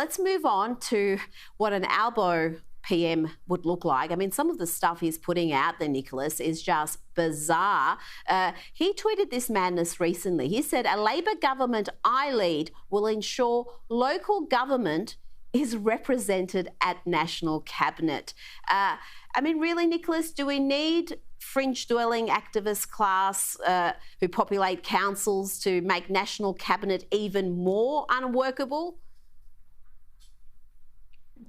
let's move on to what an Albo PM would look like. I mean, some of the stuff he's putting out there, Nicholas, is just bizarre. He tweeted this madness recently. He said, a Labor government I lead will ensure local government is represented at national cabinet. I mean, really, Nicholas, do we need fringe-dwelling activist class who populate councils to make national cabinet even more unworkable?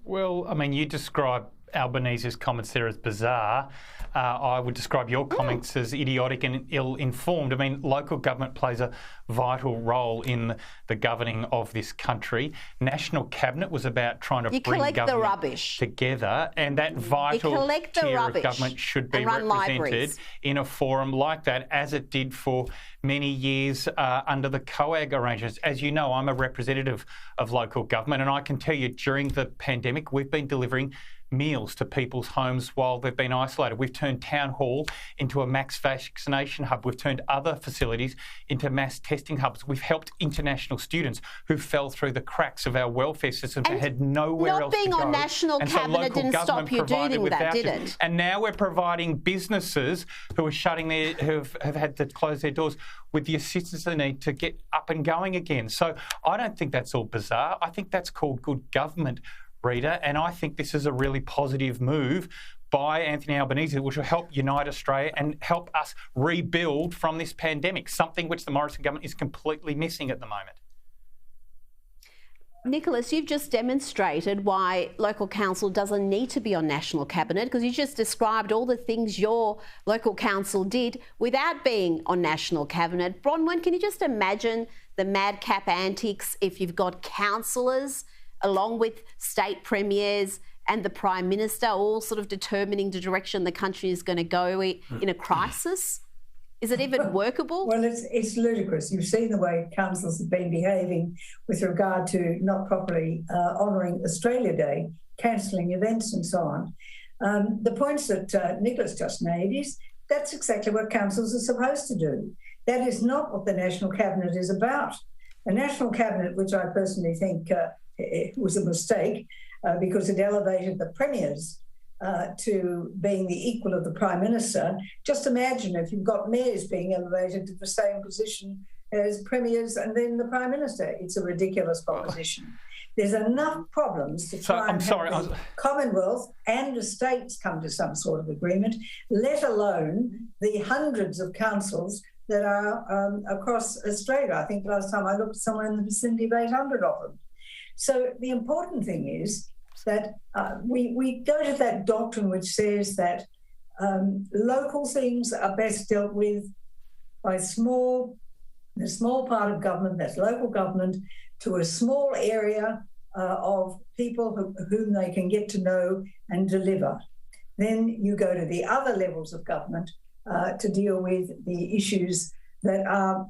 Well, I mean, you describe Albanese's comments there as bizarre. I would describe your comments as idiotic and ill-informed. I mean, local government plays a vital role in the governing of this country. National cabinet was about trying to bring government together, and that vital tier of government should be represented in a forum like that, as it did for many years under the COAG arrangements. As you know, I'm a representative of local government, and I can tell you during the pandemic, we've been delivering meals to people's homes while they've been isolated. We've turned Town Hall into a mass vaccination hub. We've turned other facilities into mass testing hubs. We've helped international students who fell through the cracks of our welfare system and had nowhere else to go. Not being on national cabinet didn't stop you doing that, did it? And now we're providing businesses who are who've had to close their doors with the assistance they need to get up and going again. So I don't think that's all bizarre. I think that's called good government, Rita, and I think this is a really positive move by Anthony Albanese, which will help unite Australia and help us rebuild from this pandemic, something which the Morrison government is completely missing at the moment. Nicholas, you've just demonstrated why local council doesn't need to be on national cabinet, because you just described all the things your local council did without being on national cabinet. Bronwyn, can you just imagine the madcap antics if you've got councillors along with state premiers and the Prime Minister all sort of determining the direction the country is going to go in a crisis? Is it even workable? Well, it's ludicrous. You've seen the way councils have been behaving with regard to not properly honouring Australia Day, cancelling events and so on. The points that Nicholas just made is that's exactly what councils are supposed to do. That is not what the National Cabinet is about. The National Cabinet, which I personally think it was a mistake because it elevated the premiers to being the equal of the Prime Minister. Just imagine if you've got mayors being elevated to the same position as premiers and then the Prime Minister. It's a ridiculous proposition. There's enough problems to try and have the Commonwealth and the states come to some sort of agreement, let alone the hundreds of councils that are across Australia. I think last time I looked, somewhere in the vicinity of 800 of them. So the important thing is that we go to that doctrine which says that local things are best dealt with by the small part of government, that's local government, to a small area of people whom they can get to know and deliver. Then you go to the other levels of government to deal with the issues that are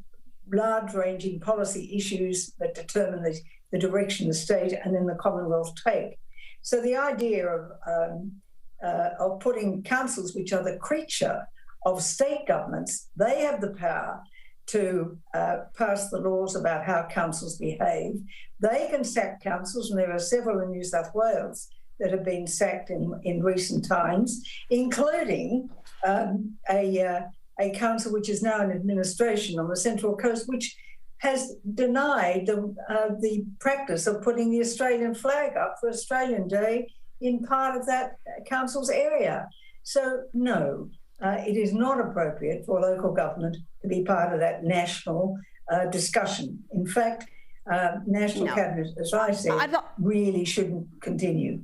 large-ranging policy issues that determine the direction the state and then the Commonwealth take. So the idea of putting councils, which are the creature of state governments, they have the power to pass the laws about how councils behave. They can sack councils, and there are several in New South Wales that have been sacked in recent times, including a council which is now in administration on the Central Coast, which has denied the practice of putting the Australian flag up for Australian Day in part of that council's area. So, no, it is not appropriate for local government to be part of that national discussion. In fact, national cabinet, as I said, really shouldn't continue.